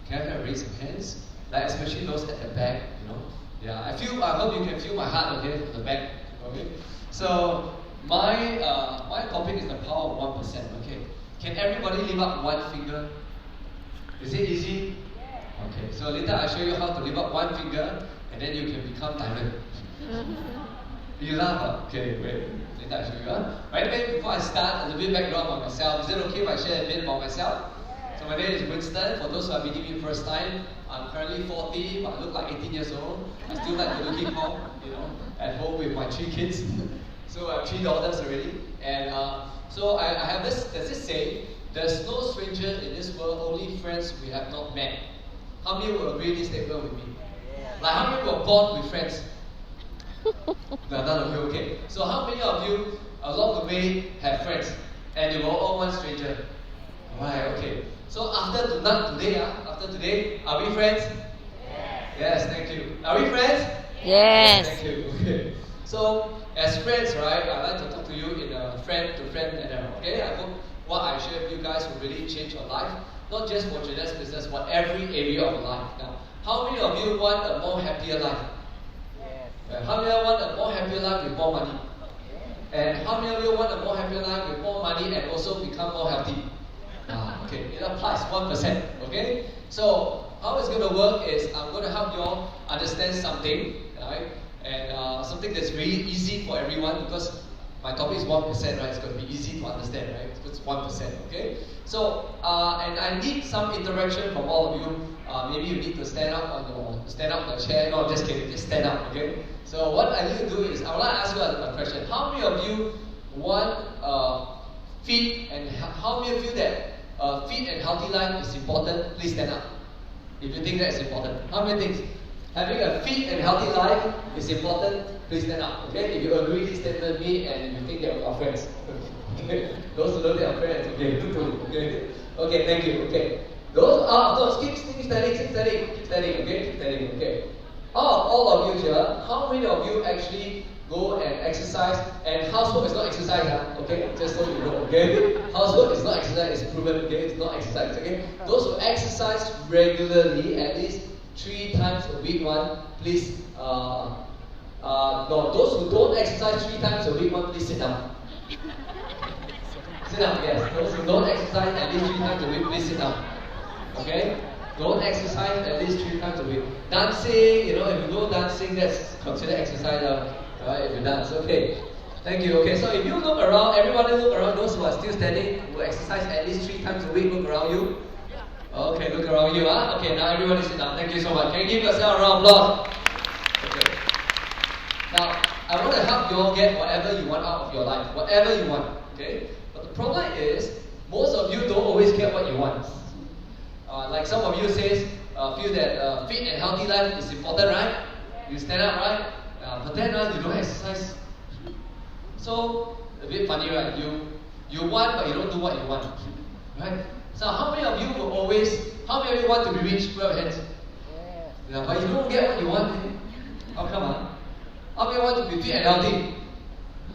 Can I raise some hands? Like especially those at the back, you know. Yeah, I hope you can feel my heart, okay, from the back. Okay. So my topic is the power of 1%. Okay. Can everybody lift up one finger? Is it easy? Okay. So later I'll show you how to lift up one finger, and then you can become diamond. You laugh, huh? Okay, wait. Later I'll show you. Huh? By the way, before I start, a little bit background about myself. Is it okay if I share a bit about myself? So my name is Winston. For those who are meeting me first time, I'm currently 40, but I look like 18 years old. I still like to looking home, you know, at home with my 3 kids. So I have 3 daughters already. And so I have there's this saying, there's no stranger in this world, only friends we have not met. How many will agree this statement with me? Like how many were born with friends? No, none of you, okay. So how many of you along the way have friends? And you were all one stranger? Right, okay. So after today, are we friends? Yes, thank you. Are we friends? Yes. Thank you. Okay. So as friends, right, I'd like to talk to you in a friend-to-friend manner. Okay, I hope what I share with you guys will really change your life, not just for Jeunesse business, but every area of life. Now, how many of you want a more happier life? How many of you want a more happier life with more money? And how many of you want a more happier life with more money and also become more healthy? Okay, it applies 1%. Okay, so how it's going to work is I'm going to help you all understand something, right? And something that's really easy for everyone because my topic is 1%, right? It's going to be easy to understand, right? It's 1%. Okay, so and I need some interaction from all of you. Maybe you need to stand up on the chair. No, I'm just kidding. Just stand up. Okay. So what I need to do is I would like to ask you a question. How many of you want fit and how many of you that fit and healthy life is important? Please stand up. If you think that is important. How many things? Having a fit and healthy life is important. Please stand up. Okay. If you agree, please stand with me, and if you think that we are friends. Okay. Those who don't are friends. Okay. Okay. Okay. Thank you. Okay. Those keep standing. Okay. Keep standing. Okay. All of you here, how many of you actually go and exercise? And housework is not exercise, huh? Okay? Just so you know, okay? Housework is not exercise, it's proven, okay? It's not exercise, okay? Those who exercise regularly, at least 3 times a week, please, no, those who don't exercise 3 times a week, please sit down. Sit down, yes. Those who don't exercise at least 3 times a week, please sit down. Okay? Don't exercise at least 3 times a week. Dancing, you know, if you go dancing, that's considered exercise, right? If you dance, okay. Thank you. Okay, so if you look around, everybody look around. Those who are still standing, who exercise at least 3 times a week, look around you. Okay, look around you, huh? Okay, now everybody sit down. Thank you so much. Can you give yourself a round of applause? Okay. Now, I want to help you all get whatever you want out of your life, whatever you want. Okay. But the problem is, most of you don't always get what you want. Like some of you feel that fit and healthy life is important, right? You stand up, right? But then you don't exercise. So a bit funny, right? You want, but you don't do what you want, right? So how many of you how many of you want to be rich? Put up your hands. Yeah, but you don't get what you want. How come? How many want to be fit and healthy?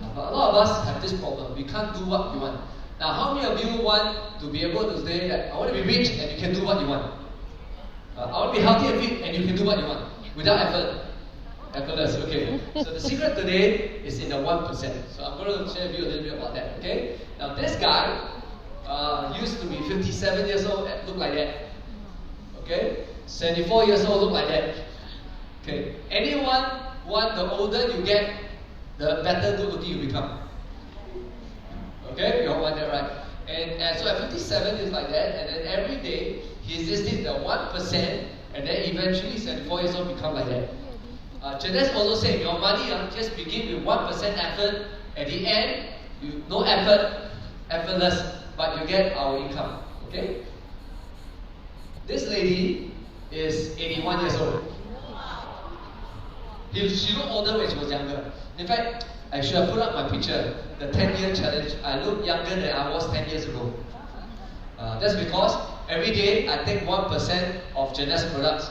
But a lot of us have this problem. We can't do what we want. Now, how many of you want to be able to say that I want to be rich and you can do what you want? I want to be healthy and fit and you can do what you want without effort. Effortless, okay. So the secret today is in the 1%. So I'm going to share with you a little bit about that, okay? Now, this guy used to be 57 years old and look like that. Okay? 74 years old, look like that. Okay? Anyone want the older you get, the better good looking you become? Okay, you all want that, right? And so at 57 is like that, and then every day he just did the 1%, and then eventually 74 years old become like that. Jeunesse also said your money just begin with 1% effort. At the end, no effort, effortless, but you get our income. Okay? This lady is 81 years old. She looked older when she was younger. In fact, I should have put up my picture, the 10-year challenge. I look younger than I was 10 years ago. That's because every day I take 1% of Jeunesse products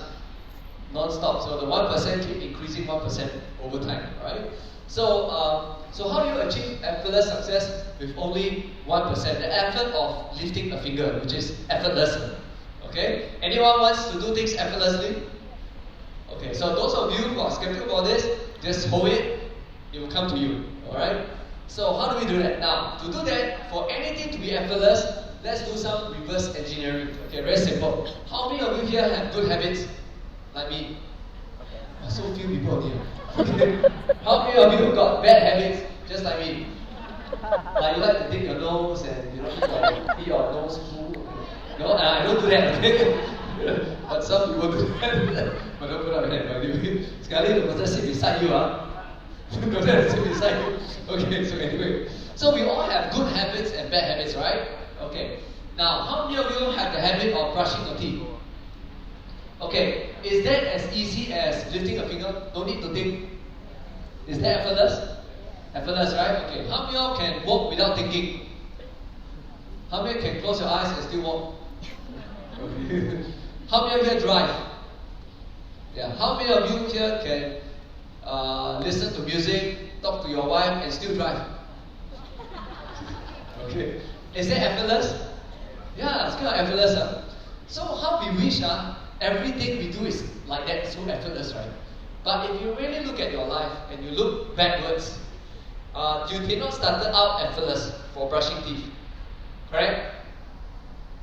non-stop. So the 1% keep increasing 1% over time, right? So, so how do you achieve effortless success with only 1%? The effort of lifting a finger, which is effortless. Okay? Anyone wants to do things effortlessly? Okay, so those of you who are skeptical about this, just hold it, it will come to you. Alright? So how do we do that? Now, to do that, for anything to be effortless, let's do some reverse engineering. Okay, very simple. How many of you here have good habits? Like me? Oh, so few people here. Okay. How many of you got bad habits? Just like me. Like you like to dig your nose and eat your nose food. I don't do that, okay? But some people do that. But don't put up your hand, by the way. Sekali the person sit beside you, the person sit beside you. Okay, so anyway. So we all have good habits and bad habits, right? Okay. Now, how many of you have the habit of brushing your teeth? Okay, is that as easy as lifting a finger? No need to think. Is that effortless? Effortless, right? Okay. How many of you can walk without thinking? How many can close your eyes and still walk? Okay. How many of you here drive? Yeah. How many of you here can listen to music, talk to your wife, and still drive? Okay. Is that effortless? Yeah, it's kind of effortless. So how we wish everything we do is like that, so effortless, right? But if you really look at your life and you look backwards, you did not start out effortless for brushing teeth. Correct?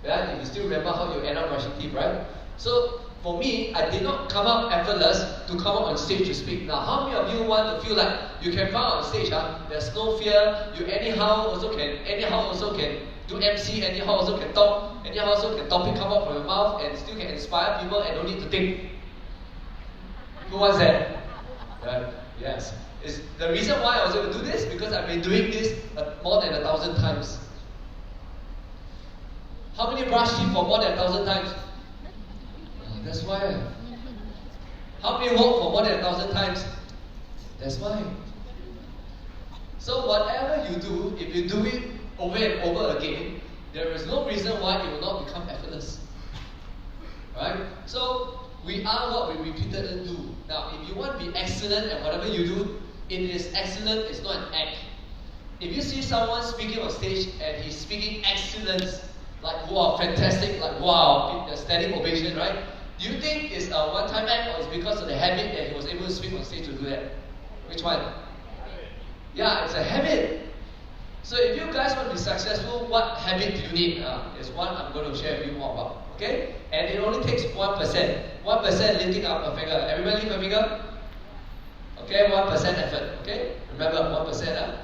Yeah, if you still remember how you end up brushing teeth, right? So for me, I did not come out effortless to come up on stage to speak. Now, how many of you want to feel like you can come out on stage? There's no fear. You anyhow also can do MC, anyhow also can talk, anyhow also can topic come out from your mouth and still can inspire people and don't need to think. Who wants that? Yes. It's the reason why I was able to do this because I've been doing this more than 1,000 times. How many brush teeth for more than 1,000 times? That's why. How many walk for more than 1,000 times? That's why. So whatever you do, if you do it over and over again, there is no reason why it will not become effortless. Right? So we are what we repeatedly do. Now, if you want to be excellent at whatever you do, it is excellent, it's not an act. If you see someone speaking on stage and he's speaking excellence, like wow, fantastic, like wow, standing ovation, right? Do you think it's a one-time act or it's because of the habit that he was able to speak on stage to do that? Which one? Yeah, it's a habit. So if you guys want to be successful, what habit do you need? Is one I'm going to share with you more about. Okay? And it only takes 1%. 1% lifting up a finger. Everybody lift a finger? Okay, 1% effort. Okay? Remember 1%.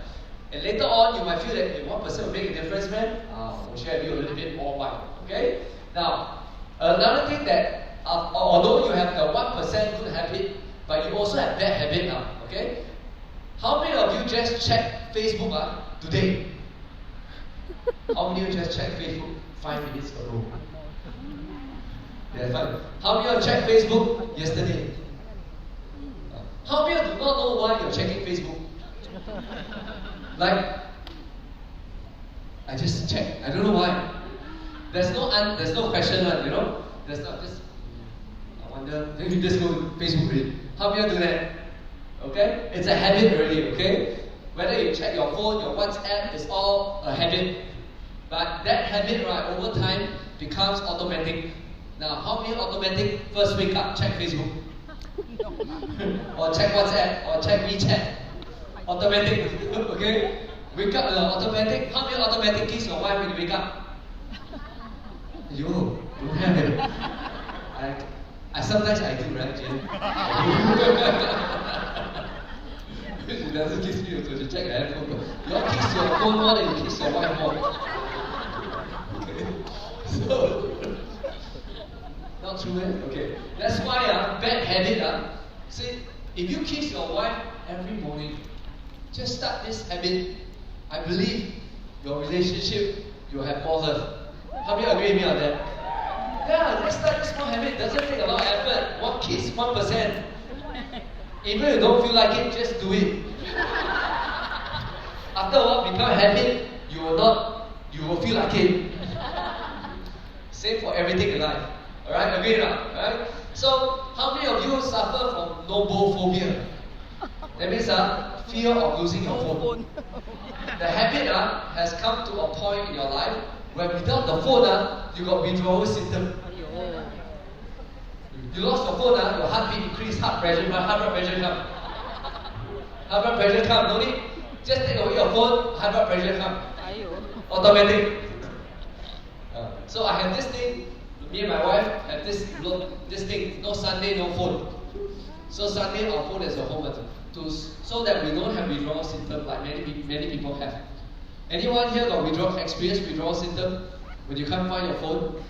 And later on, you might feel that 1% will make a difference, man. We'll share with you a little bit more why. Okay? Now, another thing that, although you have the 1% good habit, but you also have bad habit now. Okay? How many of you just checked Facebook today? How many of you just checked Facebook 5 minutes ago? Yeah, fine. How many of you checked Facebook yesterday? How many of you do not know why you're checking Facebook? Like, I just checked. I don't know why. There's no question, There's not just. I wonder. Then you just go to Facebook already. How many of you do that? Okay, it's a habit already. Okay, whether you check your phone, your WhatsApp, it's all a habit. But that habit, right, over time becomes automatic. Now, how many automatic first wake up, check Facebook? Or check WhatsApp, or check WeChat? Automatic, okay? Wake up, automatic. How many automatic kiss your wife when you wake up? You don't have it. I sometimes I do, right, Jane? She doesn't kiss me, so she check her phone. You all kiss your phone more than you kiss your wife more. Okay? So, not true, eh? Okay. That's why bad habit. See, if you kiss your wife every morning, just start this habit. I believe your relationship, you'll have more love. How many agree with me on that? Yeah, let's start this small habit. Doesn't take a lot of effort. One kiss, 1%. Even if you don't feel like it, just do it. After a while, become a habit, you will feel like it. Same for everything in life. Alright, agree now? Alright? So, how many of you suffer from nobophobia? That means fear of losing your phone. The habit has come to a point in your life where without the phone, you got withdrawal symptom. You lost your phone, your heartbeat increase, heart pressure come. Heart blood pressure come, no need. Just take away your phone, heart blood pressure come. Automatic. So I have this thing, me and my wife have this thing, no Sunday, no phone. So Sunday our phone is a home so that we don't have withdrawal symptoms like many people have. Anyone here got experience withdrawal symptom when you can't find your phone?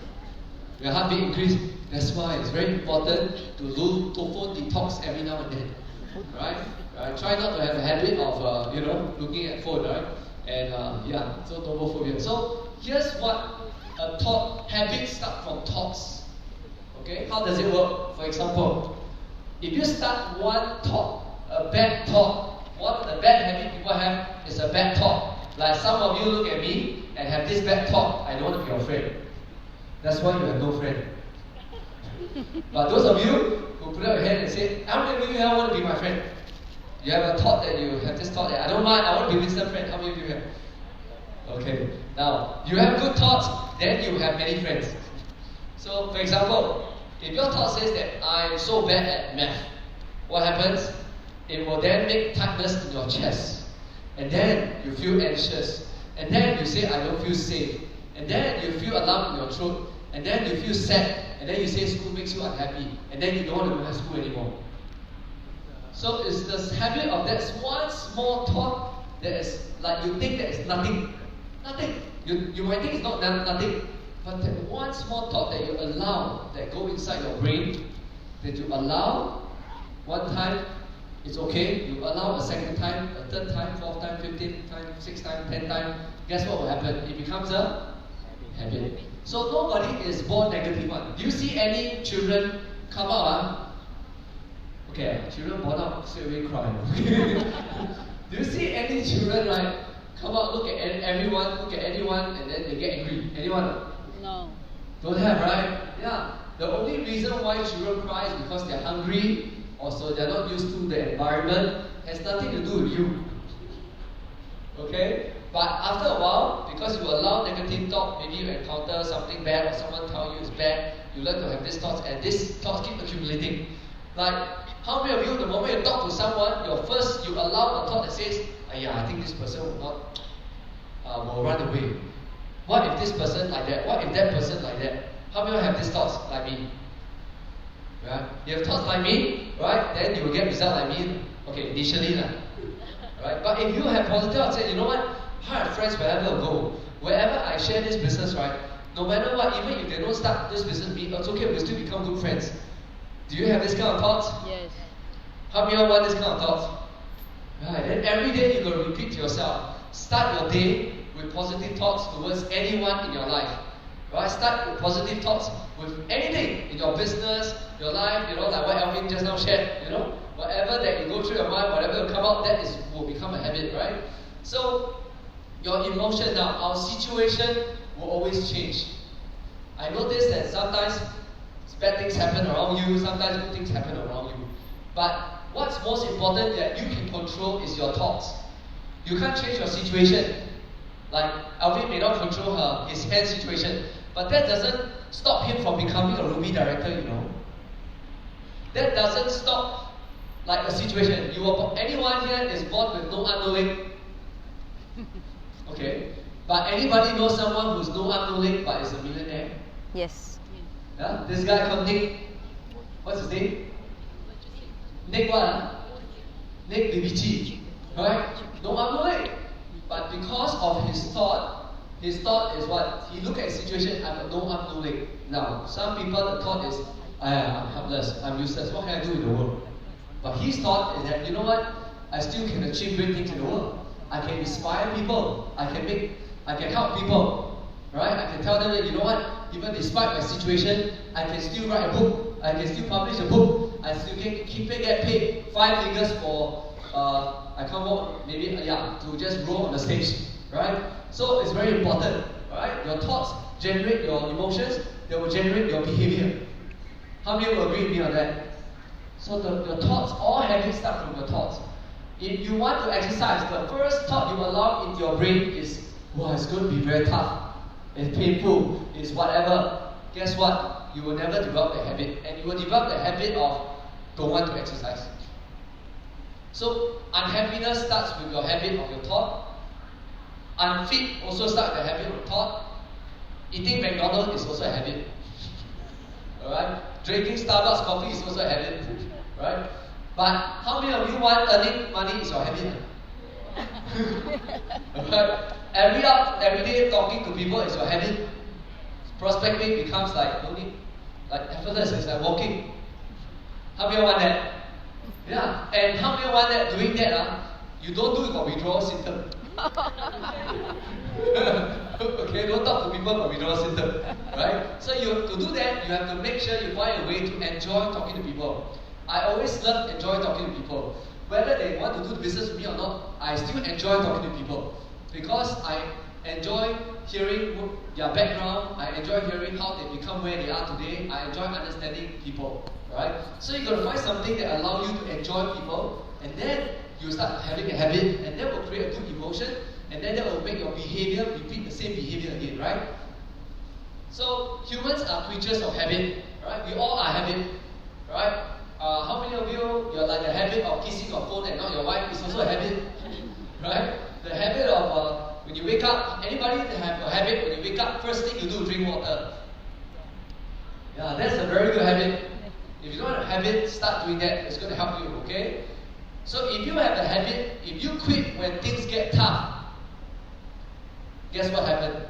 Your heartbeat increase. That's why it's very important to phone detox every now and then, right? Try not to have a habit of looking at phone, right? And so nomophobia. So here's what a thought habit start from thoughts. Okay, how does it work? For example, if you start one thought, a bad thought, one of the bad habits people have is a bad thought. Like some of you look at me and have this bad thought, I don't want to be your friend. That's why you have no friend. But those of you who put up your hand and say, how many of you here want to be my friend? You have a thought that you have this thought that I don't mind, I want to be Winston's friend. How many of you have? Okay. Now, you have good thoughts, then you have many friends. So, for example, if your thought says that I'm so bad at math, what happens? It will then make tightness in your chest. And then you feel anxious. And then you say, I don't feel safe. And then you feel a lump in your throat. And then you feel sad. And then you say school makes you unhappy. And then you don't want to go to school anymore. So it's this habit of that one small thought that is like you think that is nothing. Nothing. You might think it's not nothing. But that one small thought that you allow, that go inside your brain, that you allow one time, it's okay. You allow a second time, a third time, fourth time, 15th time, 6th time, 10th time. Guess what will happen? It becomes a habit. So nobody is born negative one. Do you see any children come out? Okay, children born out straight away cry. Do you see any children come out, look at anyone, and then they get angry? Anyone? No. Don't have, right? Yeah. The only reason why children cry is because they're hungry, or so they're not used to the environment. It has nothing to do with you. Okay? But after a while, because you allow negative thought, maybe you encounter something bad or someone tell you it's bad, you learn to have these thoughts, and these thoughts keep accumulating. Like, how many of you, the moment you talk to someone, you allow the thought that says, I think this person will run away. What if this person like that? What if that person like that? How many of you have these thoughts like me? Right? You have thoughts like me, right? Then you will get results like me. Okay, initially. Right? But if you have positive thoughts, say, you know what? I have friends wherever I go. Wherever I share this business, right? No matter what, even if they don't start this business, it's okay, we'll still become good friends. Do you have this kind of thoughts? Yes. How many of you want this kind of thoughts? Right, then every day you're going to repeat to yourself. Start your day with positive thoughts towards anyone in your life. Right? Start with positive thoughts with anything in your business, your life, like what Alvin just now shared, whatever that you go through your mind, whatever will come out, will become a habit, right? So, your emotion now, our situation will always change. I notice that sometimes bad things happen around you, sometimes good things happen around you. But what's most important that you can control is your thoughts. You can't change your situation. Like Alvin may not control his hand situation, but that doesn't stop him from becoming a Ruby director, That doesn't stop like a situation. Anyone here is born with no arm, no leg? Okay. But anybody know someone who's no arm, no leg but is a millionaire? Yes. Yeah? This guy called Nick. What's his name? Nick what? Nick Bibici. Right? No arm, no leg. But because of his thought is what? He look at his situation, I have no arm, no leg. Now, some people, the thought is, I'm helpless, I'm useless, what can I do in the world? But his thought is that, you know what? I still can achieve great things in the world. I can inspire people. I can help people. Right? I can tell them that, you know what? Even despite my situation, I can still write a book. I can still publish a book. I still can get paid 5 figures for I come out to just roll on the stage, right? So it's very important, right? Your thoughts generate your emotions, they will generate your behavior. How many will agree with me on that? So your thoughts, all habits start from your thoughts. If you want to exercise, the first thought you allow into your brain is, wow, it's going to be very tough. It's painful, it's whatever. Guess what? you will never develop the habit, and you will develop the habit of don't want to exercise. So unhappiness starts with your habit of your thought. Unfit also starts the habit of thought. Eating McDonald's is also a habit. Alright? Drinking Starbucks coffee is also a habit. Right? But how many of you want earning money is your habit? Alright? Every day talking to people is your habit. Prospecting becomes like only like effortless, it's like walking. How many want that? Yeah. And how many want that doing that? You don't do it for withdrawal symptom. Okay, don't talk to people for withdrawal symptom. Right? So to do that, you have to make sure you find a way to enjoy talking to people. I always love enjoy talking to people. Whether they want to do business with me or not, I still enjoy talking to people. Because I enjoy hearing their background, I enjoy hearing how they become where they are today, I enjoy understanding people. Right? So you got to find something that allows you to enjoy people, and then you start having a habit, and that will create a good emotion, and then that will make your behavior repeat the same behavior again, right? So humans are creatures of habit, right? We all are habit, right? How many of you're like the habit of kissing your phone and not your wife is also a habit, right? The habit of when you wake up, anybody that have a habit when you wake up, first thing you do drink water. Yeah, that's a very good habit. If you don't have a habit, start doing that. It's going to help you, okay? So if you have a habit, if you quit when things get tough, guess what happened?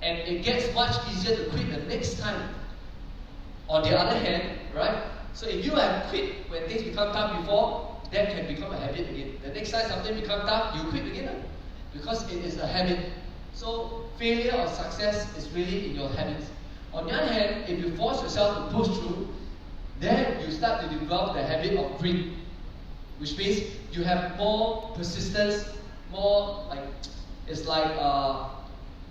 And it gets much easier to quit the next time. On the other hand, right? So if you have quit when things become tough before, that can become a habit again. The next time something becomes tough, you quit again. Because it is a habit. So failure or success is really in your habits. On the other hand, if you force yourself to push through, then you start to develop the habit of grit, which means you have more persistence, more like, it's like,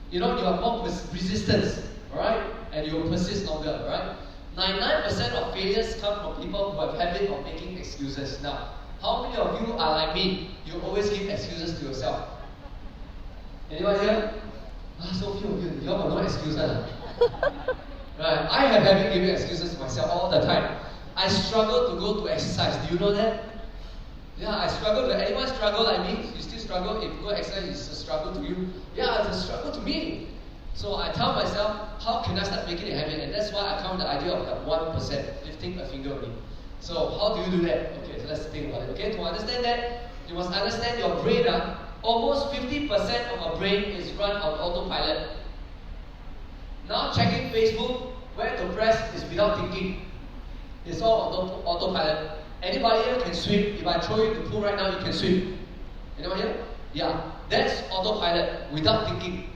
you have more resistance, alright? And you will persist longer, right? 99% of failures come from people who have a habit of making excuses. Now, how many of you are like me? You always give excuses to yourself. Anyone here? So few of you, you all got no excuses. Right. I have habit giving excuses to myself all the time. I struggle to go to exercise. Do you know that? Yeah, I struggle. Anyone struggle like me? You still struggle? If you go exercise, it's a struggle to you. Yeah, it's a struggle to me. So I tell myself, how can I start making a habit? And that's why I come the idea of the 1%, lifting a finger only. So how do you do that? Okay, so let's think about it. Okay, to understand that, you must understand your brain. Almost 50% of our brain is run on autopilot. Now checking Facebook, where to press is without thinking. It's all autopilot. Anybody here can swim? If I throw you to the pool right now, you can swim. Anyone here? Yeah, that's autopilot without thinking.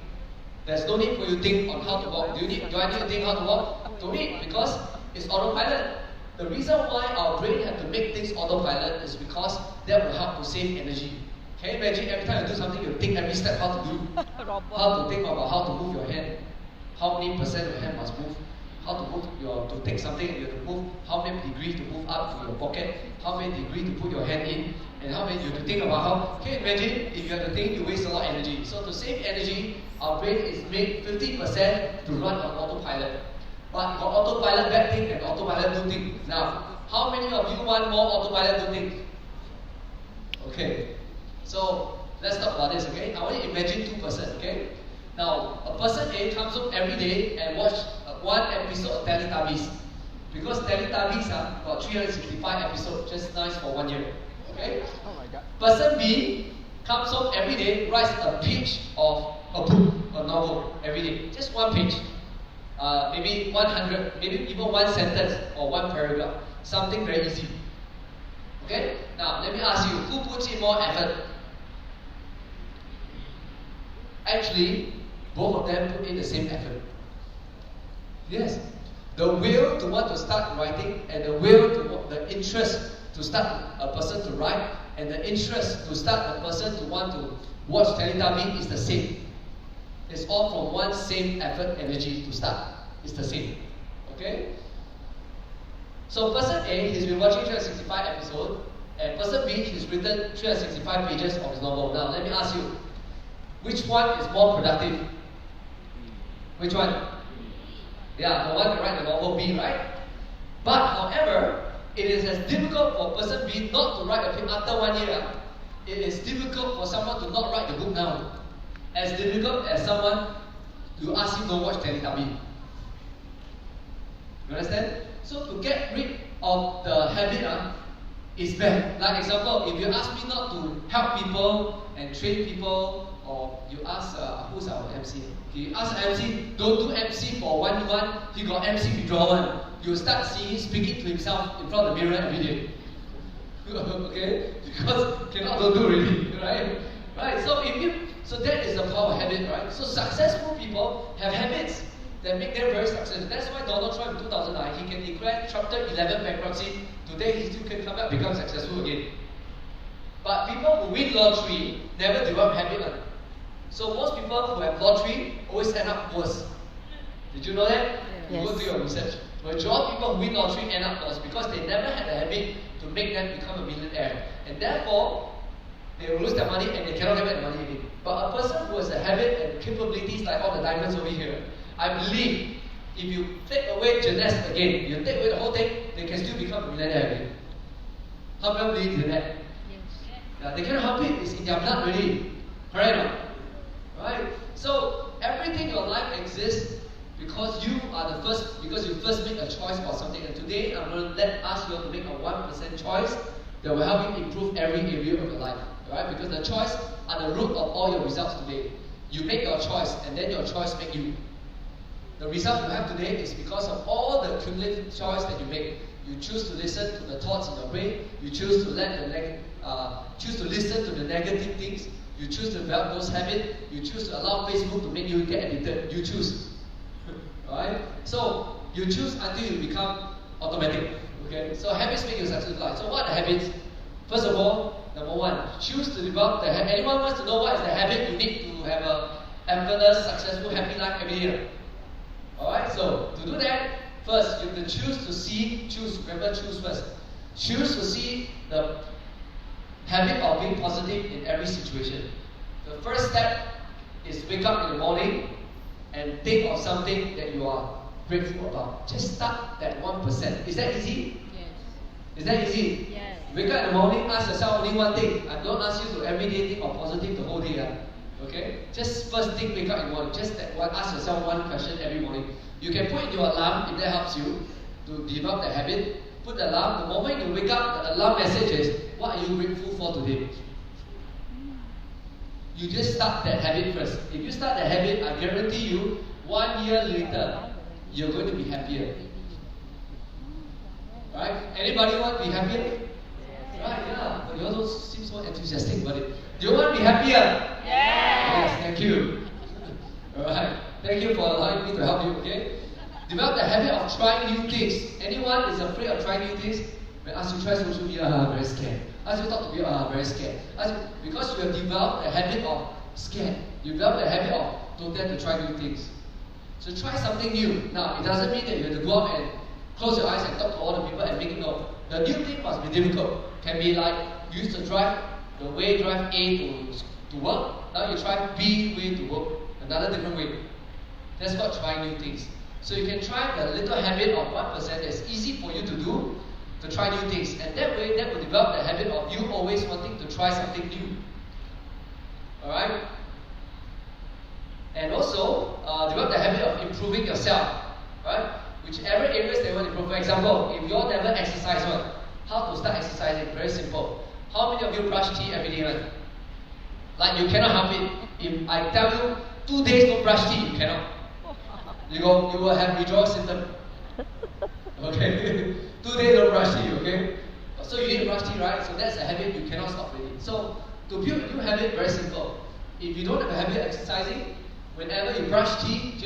There's no need for you to think on how to walk. Do I need to think how to walk? Don't need, because it's autopilot. The reason why our brain have to make things autopilot is because that will help to save energy. Can you imagine every time you do something, you think every step how to do? How to think about how to move your hand. How many percent of your hand must move? How to move to take something and you have to move, how many degrees to move up to your pocket, how many degrees to put your hand in, and how many you have to think about how. Can you imagine if you have to think, you waste a lot of energy. So to save energy, our brain is made 50% to run on autopilot. But for autopilot bad thing and autopilot good thing. Now, how many of you want more autopilot good thing? Okay. So let's talk about this, okay? I want you to imagine two persons, okay? Now, a person A comes home every day and watch one episode of Teletubbies. Because Teletubbies got 365 episodes, just nice for 1 year. Okay? Oh my God. Person B comes home every day, writes a page of a book, a novel, every day. Just one page. Maybe 100, maybe even one sentence or one paragraph. Something very easy. Okay? Now, let me ask you, who puts in more effort? Actually, both of them put in the same effort. Yes. The will to want to start writing and the interest to start a person to write and the interest to start a person to want to watch Teletubbies is the same. It's all from one same effort energy to start. It's the same. Okay? So person A, he's been watching 365 episodes, and person B, he's written 365 pages of his novel. Now let me ask you, which one is more productive? Which one? Yeah, the one that write the novel B, right? But however, it is as difficult for person B not to write a paper after 1 year. It is difficult for someone to not write the book now. As difficult as someone you ask him to watch Teletubby. You understand? So to get rid of the habit is bad. Like example, if you ask me not to help people and train people, or you ask who's our MC? You ask MC, don't do MC for 1 month, he got MC withdrawal. You start seeing him speaking to himself in front of the mirror every day. Okay? Because cannot don't do really, right? Right? So that is the power of habit, right? So successful people have habits that make them very successful. That's why Donald Trump in 2009, he can declare Chapter 11 bankruptcy. Today he still can come back and become successful again. But people who win lottery never develop habit. So most people who have lottery always end up worse. Did you know that? Yes. You go do your research. Majority of people who win lottery end up worse because they never had a habit to make them become a millionaire. And therefore, they will lose their money and they cannot get back the money again. But a person who has a habit and capabilities like all the diamonds over here, I believe if you take away Jeunesse again, you take away the whole thing, they can still become a millionaire again. How many believe in that? Yes. Yeah, they cannot help it, it's in their blood already. Correct or not? Right? So everything in your life exists because you are the first, because you first make a choice about something. And today I'm going to ask you to make a 1% choice that will help you improve every area of your life. Right? Because the choice are the root of all your results today. You make your choice and then your choice make you. The result you have today is because of all the cumulative choice that you make. You choose to listen to the thoughts in your brain. You choose to choose to listen to the negative things. You choose to develop those habits. You choose to allow Facebook to make you get addicted. You choose. Right? So you choose until you become automatic. Okay? So habits make you successful life. So what are the habits? First of all, number one, choose to develop the habit. Anyone wants to know what is the habit you need to have a effortless, successful, happy life every year? Alright, so to do that, first you have to remember choose first. Choose to see the habit of being positive in every situation. The first step is wake up in the morning and think of something that you are grateful about. Just start that 1%. Is that easy? Yes. Is that easy? Yes. Wake up in the morning, ask yourself only one thing. I don't ask you to every day think of positive the whole day. Okay? Just first thing, wake up in the morning. Just that one, ask yourself one question every morning. You can put in your alarm if that helps you to develop the habit. Put the alarm. The moment you wake up, the alarm message is, what are you grateful for today? You just start that habit first. If you start the habit, I guarantee you, 1 year later, you're going to be happier. Right? Anybody want to be happier? Right, yeah. But you all don't seem so enthusiastic about it. Do you want to be happier? Yes. Yes, thank you. Alright. Thank you for allowing me to help you, okay? Develop the habit of trying new things. Anyone is afraid of trying new things? When ask you try social media, very scared. Ask you talk to people, very scared. Because you have developed a habit of scared. You develop the habit of don't dare to try new things. So try something new. Now, it doesn't mean that you have to go out and close your eyes and talk to all the people and make it know. The new thing must be difficult. Can be like, you used to drive A to work. Now you try B way to work. Another different way. That's what trying new things. So you can try the little habit of 1% that's easy for you to do, to try new things. And that way, that will develop the habit of you always wanting to try something new. Alright? And also, develop the habit of improving yourself. Right? Whichever areas they want to improve. For example, if you all never exercise, how to start exercising? Very simple. How many of you brush teeth every day? Right? Like you cannot help it. If I tell you 2 days don't brush teeth, you cannot. You will have withdrawal symptom. Okay? 2 days don't brush teeth, okay? So you need to brush teeth, right? So that's a habit you cannot stop with it. So to build a new habit, very simple. If you don't have a habit of exercising, whenever you brush teeth,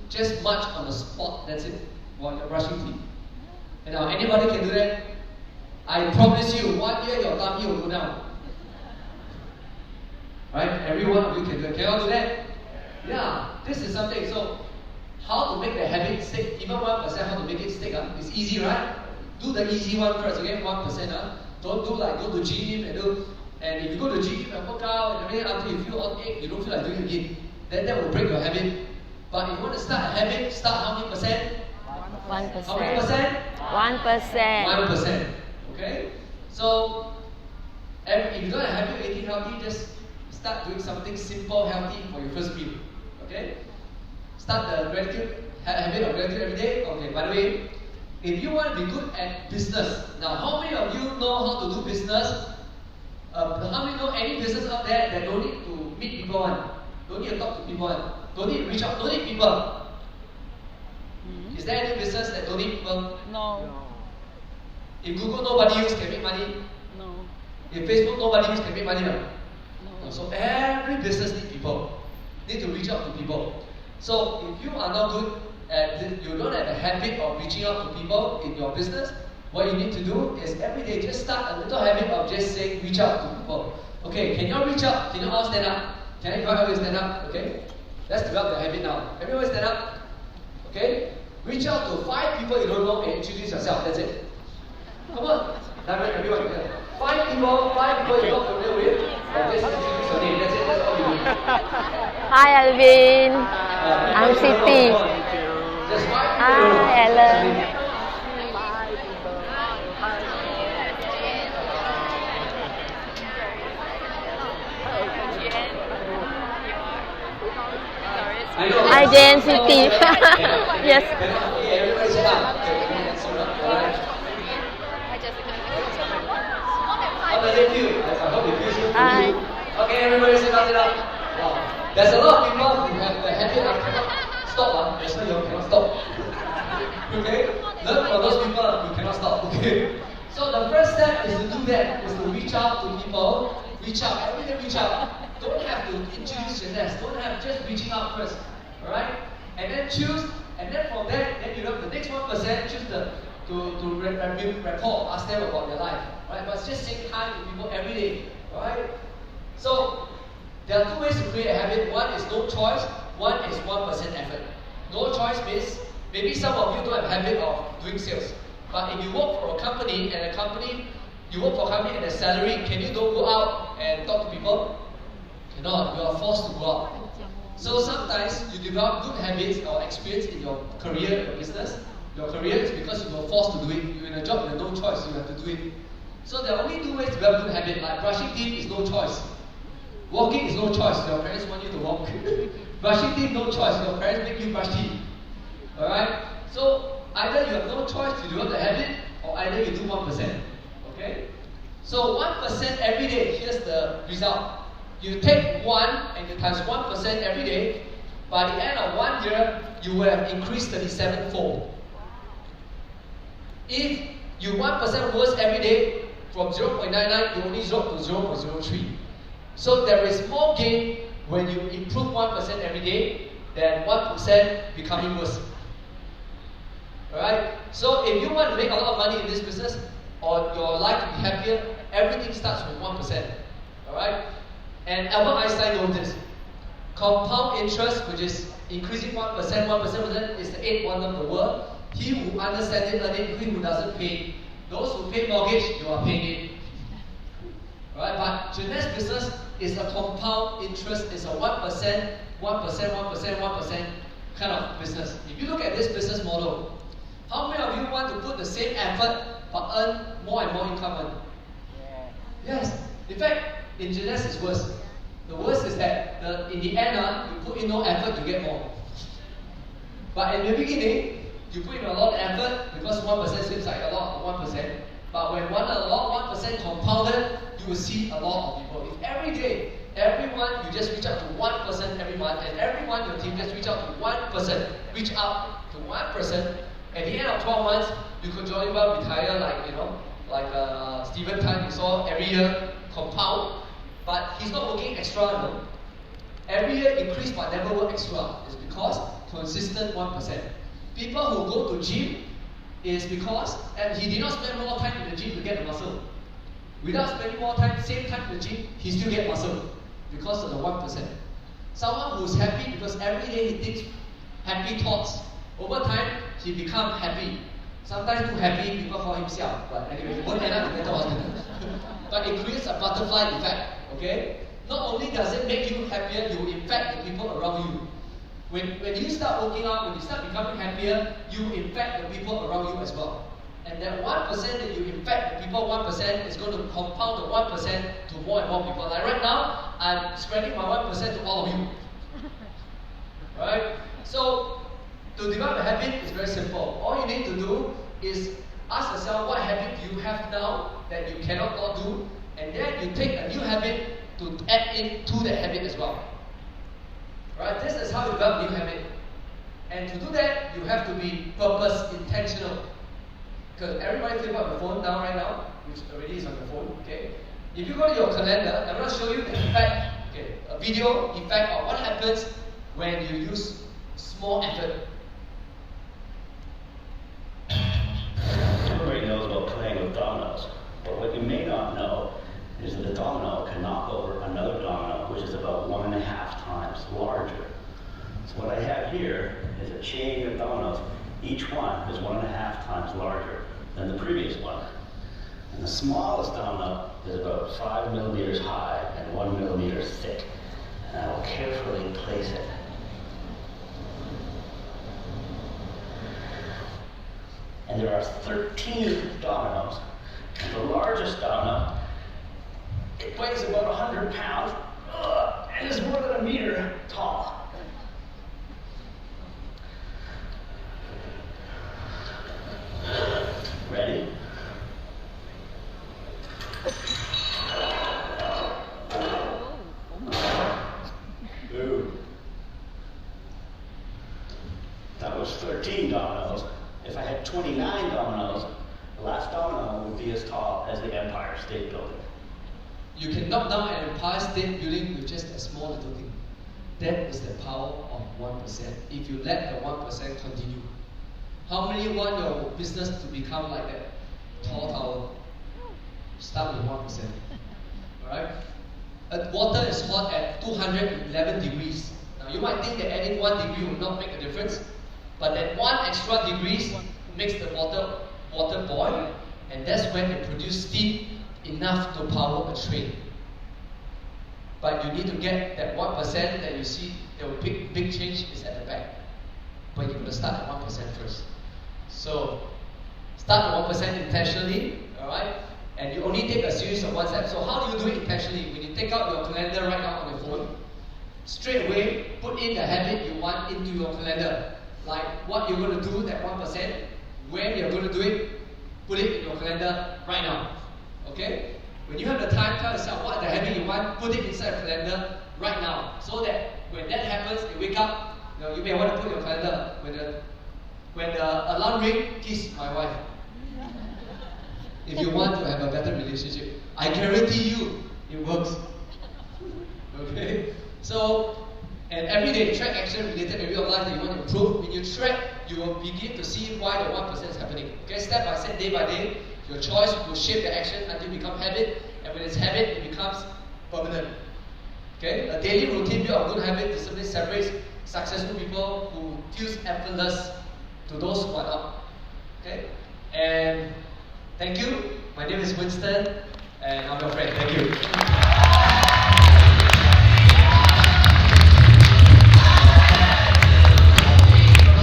just march on the spot, that's it, while you're brushing teeth. And now anybody can do that? I promise you, 1 year your tummy will go down. Right? Every one of you can do it. Can you all do that? Yeah, this is something. So, how to make the habit stick? Even 1%, how to make it stick? It's easy, right? Do the easy one first, okay? 1%. Don't do like go to gym and do. And if you go to gym and work out and everything, after you feel on ache, you don't feel like doing it again. Then that will break your habit. But if you want to start a habit, start how many percent? 1%. How many percent? 1%. 1%. Okay? So, if you don't have a habit of eating healthy, just start doing something simple, healthy for your first meal. Okay? Start the habit of gratitude every day. Okay, by the way, if you want to be good at business, now how many of you know how to do business? How many know any business out there that don't need to meet people one? Don't need to talk to people one? Don't need to reach out, don't need people? Is there any business that don't need people? No. If Google nobody use can make money? No. If Facebook nobody use can make money? No. No. So every business needs people. Need to reach out to people. So if you are not good at this, you don't have a habit of reaching out to people in your business, what you need to do is every day just start a little habit of just saying reach out to people. Okay, can you all reach out? Can you all stand up? Can I invite everyone to stand up? Okay? Let's develop the habit now. Everyone stand up. Okay? Reach out to 5 people you don't know and introduce yourself. That's it. Come on. Everyone. 5 people you're not familiar with, and just introduce your name. That's it. That's all you do. Hi, Alvin. I'm Siti. Just 5 people. Hi, Ellen. Hi, Jen, Siti. Yes. Everybody sit down. How does it feel? I hope it feels good for you. Okay, everybody sit down, sit down. Wow. There's a lot of people who have the habit of cannot stop. That's why you cannot stop. Okay? Learn from those people who cannot stop. Okay? So the first step is to do that, is to reach out to people. Reach out. Every day reach out. Don't have to introduce yourself. Don't have just reaching out first. Alright? And then choose, and then from there, then you have the next 1%, choose to rapport, ask them about their life. Right? But just say hi to people every day. Alright? So there are 2 ways to create a habit. One is no choice, one is 1% effort. No choice means maybe some of you don't have a habit of doing sales. But if you work for a company and you work for a company and a salary, can you don't go out and talk to people? Cannot. You are forced to go out. So sometimes you develop good habits or experience in your career, your business. Your career is because you were forced to do it. You're in a job, you have no choice, you have to do it. So there are only 2 ways to develop good habit. Like brushing teeth is no choice. Walking is no choice. Your parents want you to walk. Brushing teeth, no choice. Your parents make you brush teeth. Alright? So either you have no choice to develop the habit, or either you do 1%. Okay? So 1% every day, here's the result. You take 1 and you times 1% every day. By the end of 1 year, you will have increased 37-fold. If you 1% worse every day, from 0.99, you only drop to 0.03. So there is more gain when you improve 1% every day than 1% becoming worse. Alright? So if you want to make a lot of money in this business, or your life to be happier, everything starts with 1%. Alright? And Albert Einstein knows this. Compound interest, which is increasing 1%, is the 8th wonder of the world. He who understands it, learn it. He who doesn't pay. Those who pay mortgage, you are paying it. Alright, but Jeunesse business is a compound interest. It's a 1%, 1% kind of business. If you look at this business model, how many of you want to put the same effort but earn more and more income? Yes. In fact, in Jeunesse it's worse. The worst is that in the end, you put in no effort, you get more. But in the beginning, you put in a lot of effort because 1% seems like a lot, 1%. But when 1% compounded, you will see a lot of people. If every day, everyone, you just reach out to 1% every month, and everyone in your team just reach out to 1%, reach out to 1%, at the end of 12 months, you could jolly well retire like Stephen Tan, you saw every year compound. But he's not working extra, no. Every year increase but never work extra. It's because consistent 1%. People who go to gym is because he did not spend more time in the gym to get the muscle. Without spending more time, same time in the gym, he still get muscle because of the 1%. Someone who's happy because every day he thinks happy thoughts. Over time, he becomes happy. Sometimes too happy, people call him siao. But anyway, he won't end up in mental hospital. But it creates a butterfly effect. Okay? Not only does it make you happier, you will infect the people around you. When you start working out, when you start becoming happier, you impact the people around you as well. And that 1% that you impact the people 1% is going to compound the 1% to more and more people. Like right now, I'm spreading my 1% to all of you. Right? So, to develop a habit is very simple. All you need to do is ask yourself what habit do you have now that you cannot not do, and then you take a new habit to add in to that habit as well. Right? This is how you develop a new habit. And to do that, you have to be purpose intentional. Because everybody flip up the phone down right now, which already is on the phone, okay? If you go to your calendar, I'm going to show you the effect, okay, a video effect of what happens when you use small effort. Everybody knows about playing with dominoes, but what you may not know is that a domino can knock over another domino, which is about 1.5 times larger. So what I have here is a chain of dominoes. Each one is 1.5 times larger than the previous one. And the smallest domino is about 5 millimeters high and 1 millimeter thick. And I will carefully place it. And there are 13 dominoes. And the largest domino, it weighs about 100 pounds and is more than 1 meter tall. Ready? Ooh. That was 13 dominoes. If I had 29 dominoes, the last domino would be as tall as the Empire State Building. You can knock down an Empire State Building with just a small little thing. That is the power of 1%. If you let the 1% continue. How many want your business to become like that tall tower? Start with 1%. Alright? Water is hot at 211 degrees. Now you might think that adding 1 degree will not make a difference, but that 1 extra degrees makes the water boil, and that's when it produces steam enough to power a train. But you need to get that 1% that you see, the big change is at the back. But you're going to start at 1% first. So, start at 1% intentionally, alright? And you only take a series of 1 step. So how do you do it intentionally? When you take out your calendar right now on your phone, straight away put in the habit you want into your calendar. Like what you're going to do, that 1%, when you're going to do it, put it in your calendar right now. Okay? When you have the time, tell yourself what the habit you want, put it inside your calendar right now. So that when that happens, you wake up, you may want to put your calendar when the alarm rings, kiss my wife. If you want to have a better relationship, I guarantee you, it works. Okay? So, and every day, track action related area of life that you want to improve. When you track, you will begin to see why the 1% is happening. Okay? Step by step, day by day, your choice will shape the action until it becomes habit, and when it's habit, it becomes permanent. Okay? A daily routine built of good habit discipline separates successful people who feels effortless to those who are not. Okay? And thank you. My name is Winston, and I'm your friend. Thank you.